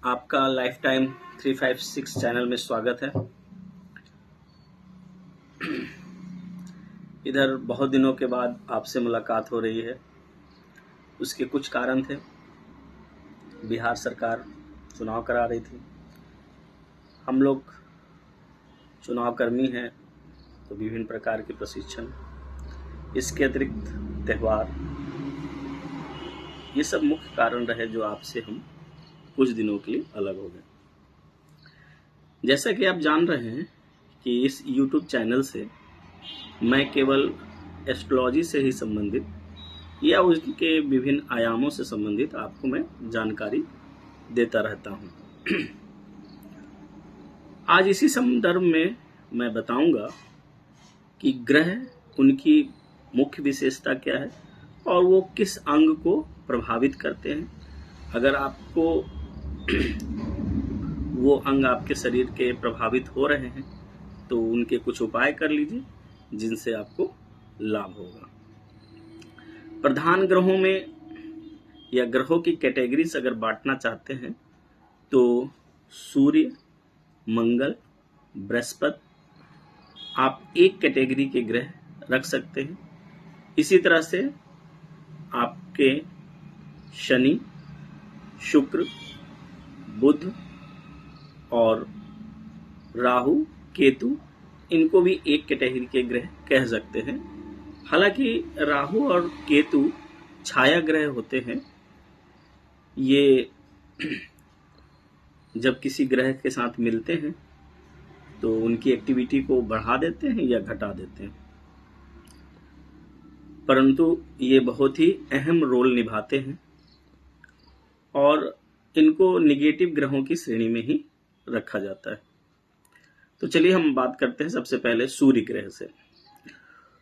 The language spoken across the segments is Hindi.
आपका लाइफ टाइम 356 चैनल में स्वागत है। इधर बहुत दिनों के बाद आपसे मुलाकात हो रही है। उसके कुछ कारण थे। बिहार सरकार चुनाव करा रही थी। हम लोग चुनाव कर्मी हैं, तो विभिन्न प्रकार के प्रशिक्षण, इसके अतिरिक्त त्यौहार, ये सब मुख्य कारण रहे जो आपसे हम कुछ दिनों के लिए अलग हो गए। जैसा कि आप जान रहे हैं कि इस YouTube चैनल से मैं केवल एस्ट्रोलॉजी से ही संबंधित या उसके विभिन्न आयामों से संबंधित आपको मैं जानकारी देता रहता हूं। आज इसी संदर्भ में मैं बताऊंगा कि ग्रह, उनकी मुख्य विशेषता क्या है और वो किस अंग को प्रभावित करते हैं। अगर आपको वो अंग आपके शरीर के प्रभावित हो रहे हैं तो उनके कुछ उपाय कर लीजिए जिनसे आपको लाभ होगा। प्रधान ग्रहों में या ग्रहों की कैटेगरीज अगर बांटना चाहते हैं तो सूर्य, मंगल, बृहस्पति आप एक कैटेगरी के ग्रह रख सकते हैं। इसी तरह से आपके शनि, शुक्र, बुध और राहु, केतु, इनको भी एक कैटेगरी के ग्रह कह सकते हैं। हालांकि राहु और केतु छाया ग्रह होते हैं। ये जब किसी ग्रह के साथ मिलते हैं तो उनकी एक्टिविटी को बढ़ा देते हैं या घटा देते हैं, परंतु ये बहुत ही अहम रोल निभाते हैं और इनको निगेटिव ग्रहों की श्रेणी में ही रखा जाता है। तो चलिए हम बात करते हैं सबसे पहले सूर्य ग्रह से।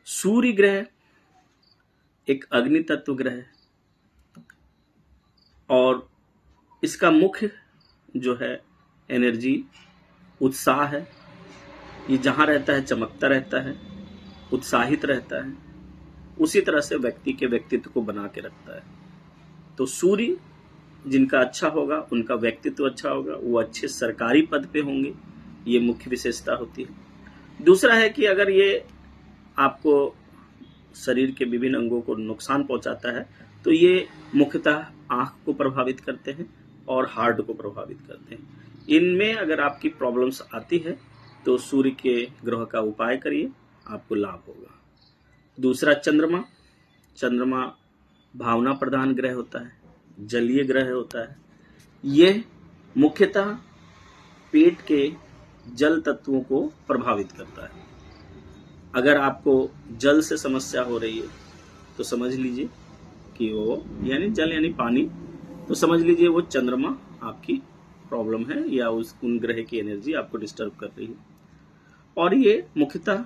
सूर्य ग्रह एक अग्नि तत्व ग्रह है और इसका मुख्य जो है एनर्जी, उत्साह है। ये जहां रहता है चमकता रहता है, उत्साहित रहता है, उसी तरह से व्यक्ति के व्यक्तित्व को बना के रखता है। तो सूर्य जिनका अच्छा होगा उनका व्यक्तित्व अच्छा होगा, वो अच्छे सरकारी पद पे होंगे, ये मुख्य विशेषता होती है। दूसरा है कि अगर ये आपको शरीर के विभिन्न अंगों को नुकसान पहुंचाता है तो ये मुख्यतः आंख को प्रभावित करते हैं और हार्ट को प्रभावित करते हैं। इनमें अगर आपकी प्रॉब्लम्स आती है तो सूर्य के ग्रह का उपाय करिए, आपको लाभ होगा। दूसरा चंद्रमा भावना प्रधान ग्रह होता है, जलीय ग्रह होता है। यह मुख्यतः पेट के जल तत्वों को प्रभावित करता है। अगर आपको जल से समस्या हो रही है तो समझ लीजिए कि वो यानी जल यानी पानी, तो समझ लीजिए वो चंद्रमा आपकी प्रॉब्लम है या उन ग्रह की एनर्जी आपको डिस्टर्ब कर रही है। और ये मुख्यतः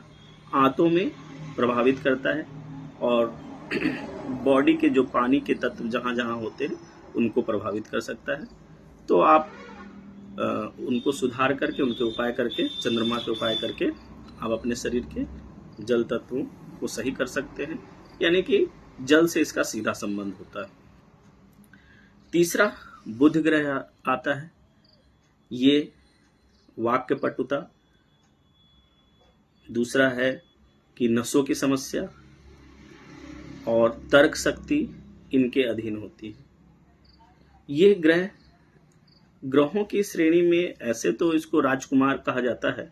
आंतों में प्रभावित करता है और बॉडी के जो पानी के तत्व जहां जहां होते हैं उनको प्रभावित कर सकता है। तो आप उनको सुधार करके, उनके उपाय करके, चंद्रमा के उपाय करके आप अपने शरीर के जल तत्वों को सही कर सकते हैं, यानी कि जल से इसका सीधा संबंध होता है। तीसरा बुध ग्रह आता है। ये वाक्य पटुता, दूसरा है कि नसों की समस्या और तर्क शक्ति इनके अधीन होती है। ये ग्रहों की श्रेणी में ऐसे तो इसको राजकुमार कहा जाता है,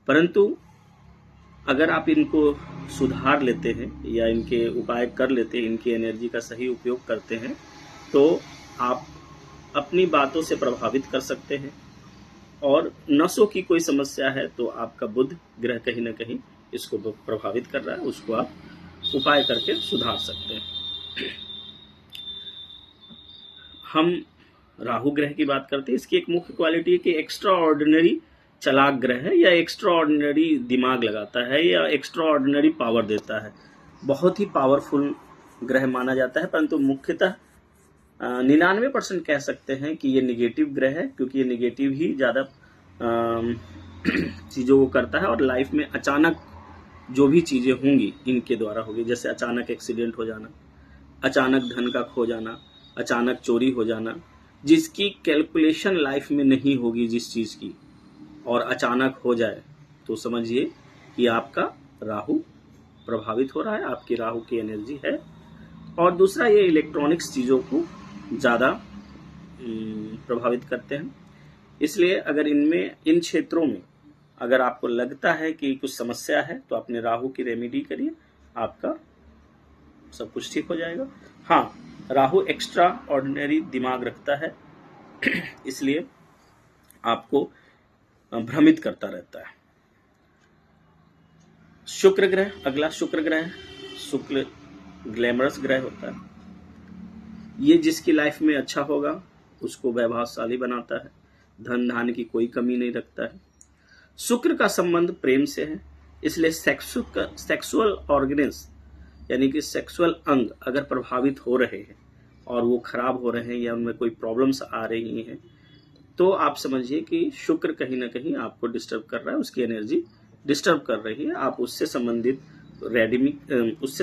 परंतु अगर आप इनको सुधार लेते हैं या इनके उपाय कर लेते हैं, इनकी एनर्जी का सही उपयोग करते हैं, तो आप अपनी बातों से प्रभावित कर सकते हैं। और नसों की कोई समस्या है तो आपका बुध ग्रह कहीं ना कहीं इसको प्रभावित कर रहा है, उसको आप उपाय करके सुधार सकते हैं। हम राहु ग्रह की बात करते हैं। इसकी एक मुख्य क्वालिटी है कि एक्स्ट्रा ऑर्डिनरी चालाक ग्रह है, या एक्स्ट्रा ऑर्डिनरी दिमाग लगाता है, या एक्स्ट्रा ऑर्डिनरी पावर देता है। बहुत ही पावरफुल ग्रह माना जाता है, परंतु मुख्यतः 99% कह सकते हैं कि ये निगेटिव ग्रह है, क्योंकि ये निगेटिव ही ज़्यादा चीज़ों को करता है और लाइफ में अचानक जो भी चीज़ें होंगी इनके द्वारा होगी। जैसे अचानक एक्सीडेंट हो जाना, अचानक धन का खो जाना, अचानक चोरी हो जाना, जिसकी कैलकुलेशन लाइफ में नहीं होगी जिस चीज़ की, और अचानक हो जाए, तो समझिए कि आपका राहु प्रभावित हो रहा है, आपकी राहु की एनर्जी है। और दूसरा, ये इलेक्ट्रॉनिक्स चीज़ों को ज़्यादा प्रभावित करते हैं। इसलिए अगर इन क्षेत्रों में अगर आपको लगता है कि कुछ समस्या है, तो अपने राहु की रेमेडी करिए, आपका सब कुछ ठीक हो जाएगा। हाँ, राहु एक्स्ट्रा ऑर्डिनरी दिमाग रखता है, इसलिए आपको भ्रमित करता रहता है। शुक्र ग्रह, अगला शुक्र ग्रह, शुक्र ग्लैमरस ग्रह होता है। ये जिसकी लाइफ में अच्छा होगा उसको वैभवशाली बनाता है, धन धान्य की कोई कमी नहीं रखता है। शुक्र का संबंध प्रेम से है, इसलिए सेक्सुअल ऑर्गेन्स यानी कि सेक्सुअल अंग अगर प्रभावित हो रहे हैं और वो खराब हो रहे हैं या उनमें कोई प्रॉब्लम्स आ रही हैं, तो आप समझिए कि शुक्र कहीं ना कहीं आपको डिस्टर्ब कर रहा है, उसकी एनर्जी डिस्टर्ब कर रही है। आप उससे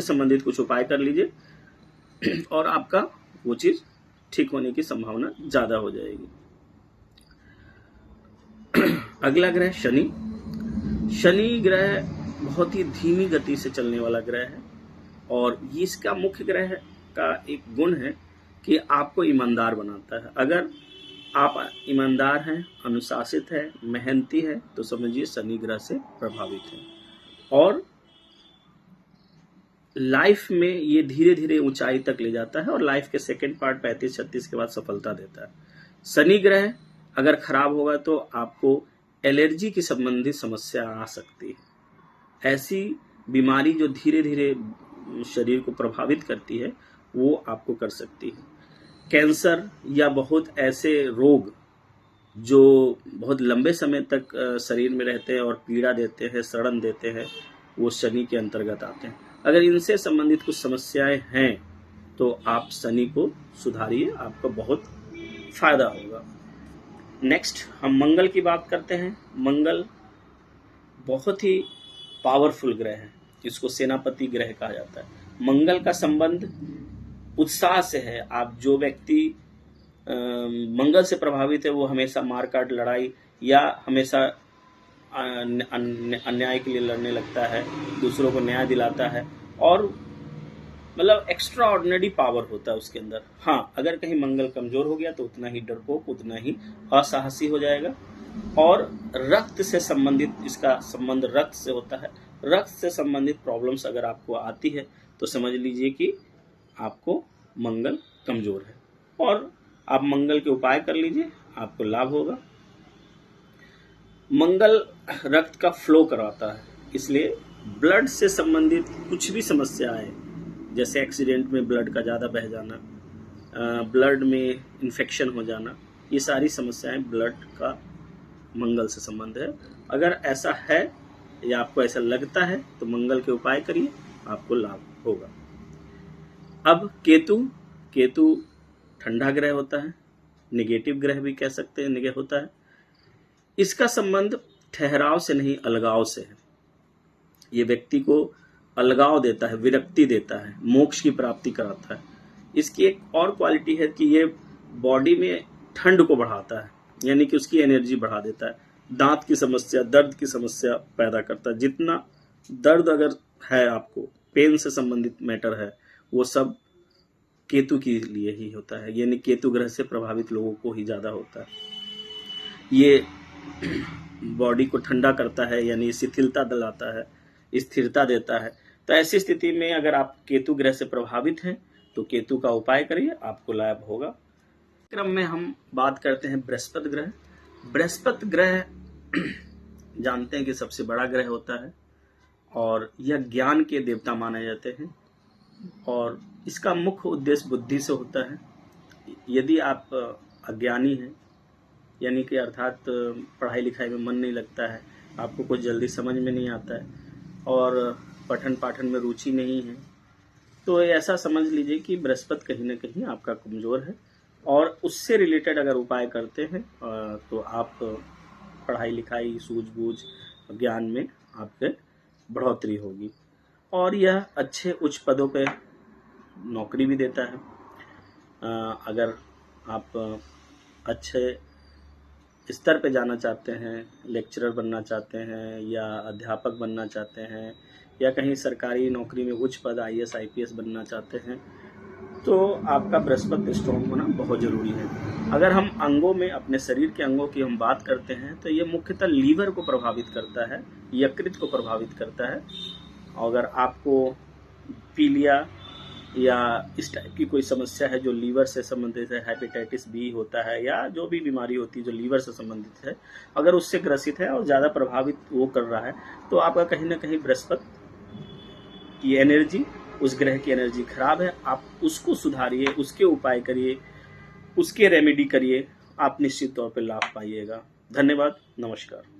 संबंधित कुछ उपाय कर लीजिए और आपका वो चीज ठीक होने की संभावना ज्यादा हो जाएगी। अगला ग्रह शनि। शनि ग्रह बहुत ही धीमी गति से चलने वाला ग्रह है, और इसका मुख्य ग्रह का एक गुण है कि आपको ईमानदार बनाता है। अगर आप ईमानदार हैं, अनुशासित है, मेहनती है, तो समझिए शनि ग्रह से प्रभावित है। और लाइफ में ये धीरे धीरे ऊंचाई तक ले जाता है और लाइफ के सेकंड पार्ट 35-36 के बाद सफलता देता है। शनि ग्रह अगर खराब होगा तो आपको एलर्जी की संबंधित समस्या आ सकती है। ऐसी बीमारी जो धीरे धीरे शरीर को प्रभावित करती है, वो आपको कर सकती है। कैंसर या बहुत ऐसे रोग जो बहुत लंबे समय तक शरीर में रहते हैं और पीड़ा देते हैं, सड़न देते हैं, वो शनि के अंतर्गत आते हैं। अगर इनसे संबंधित कुछ समस्याएं हैं तो आप शनि को सुधारिए, आपको बहुत फायदा होगा। नेक्स्ट हम मंगल की बात करते हैं। मंगल बहुत ही पावरफुल ग्रह है, इसको सेनापति ग्रह कहा जाता है। मंगल का संबंध उत्साह से है। आप जो व्यक्ति मंगल से प्रभावित है वो हमेशा मारकाट, लड़ाई या हमेशा अन्याय के लिए लड़ने लगता है, दूसरों को न्याय दिलाता है, और मतलब एक्स्ट्रा ऑर्डिनरी पावर होता है उसके अंदर। हाँ, अगर कहीं मंगल कमजोर हो गया तो उतना ही डरपोक, उतना ही असाहसी हो जाएगा। और रक्त से संबंधित, इसका संबंध रक्त से होता है। रक्त से संबंधित प्रॉब्लम्स अगर आपको आती है तो समझ लीजिए कि आपको मंगल कमजोर है, और आप मंगल के उपाय कर लीजिए, आपको लाभ होगा। मंगल रक्त का फ्लो कराता है, इसलिए ब्लड से संबंधित कुछ भी समस्या है, जैसे एक्सीडेंट में ब्लड का ज़्यादा बह जाना, ब्लड में इन्फेक्शन हो जाना, ये सारी समस्याएं ब्लड का मंगल से संबंध है। अगर ऐसा है या आपको ऐसा लगता है तो मंगल के उपाय करिए, आपको लाभ होगा। अब केतु ठंडा ग्रह होता है, नेगेटिव ग्रह भी कह सकते हैं, नेगेटिव होता है। इसका संबंध ठहराव से नहीं, अलगाव से है। ये व्यक्ति को अलगाव देता है, विरक्ति देता है, मोक्ष की प्राप्ति कराता है। इसकी एक और क्वालिटी है कि ये बॉडी में ठंड को बढ़ाता है, यानी कि उसकी एनर्जी बढ़ा देता है। दांत की समस्या, दर्द की समस्या पैदा करता है। जितना दर्द अगर है आपको, पेन से संबंधित मैटर है, वो सब केतु के लिए ही होता है, यानी केतु ग्रह से प्रभावित लोगों को ही ज्यादा होता है। ये बॉडी को ठंडा करता है, यानी शिथिलता दिलाता है, स्थिरता देता है। तो ऐसी स्थिति में अगर आप केतु ग्रह से प्रभावित हैं तो केतु का उपाय करिए, आपको लाभ होगा। क्रम में हम बात करते हैं बृहस्पति ग्रह। बृहस्पति ग्रह जानते हैं कि सबसे बड़ा ग्रह होता है और यह ज्ञान के देवता माने जाते हैं, और इसका मुख्य उद्देश्य बुद्धि से होता है। यदि आप अज्ञानी हैं, यानी कि अर्थात पढ़ाई लिखाई में मन नहीं लगता है, आपको कुछ जल्दी समझ में नहीं आता है और पठन पाठन में रुचि नहीं है, तो ऐसा समझ लीजिए कि बृहस्पति कहीं ना कहीं आपका कमजोर है, और उससे रिलेटेड अगर उपाय करते हैं तो आप पढ़ाई लिखाई, सूझबूझ, ज्ञान में आपके बढ़ोतरी होगी, और यह अच्छे उच्च पदों पे नौकरी भी देता है। अगर आप अच्छे स्तर पे जाना चाहते हैं, लेक्चरर बनना चाहते हैं या अध्यापक बनना चाहते हैं या कहीं सरकारी नौकरी में उच्च पद आईएएस आईपीएस बनना चाहते हैं, तो आपका बृहस्पति स्ट्रॉन्ग होना बहुत ज़रूरी है। अगर हम अंगों में, अपने शरीर के अंगों की हम बात करते हैं, तो ये मुख्यतः लीवर को प्रभावित करता है, यकृत को प्रभावित करता है। अगर आपको पीलिया या इस टाइप की कोई समस्या है जो लीवर से संबंधित है, हेपेटाइटिस बी होता है या जो भी बीमारी होती है जो लीवर से संबंधित है, अगर उससे ग्रसित है और ज़्यादा प्रभावित वो कर रहा है, तो आपका कहीं ना कहीं बृहस्पति की एनर्जी, उस ग्रह की एनर्जी खराब है। आप उसको सुधारिए, उसके उपाय करिए, उसके रेमेडी करिए, आप निश्चित तौर पर लाभ पाइएगा। धन्यवाद, नमस्कार।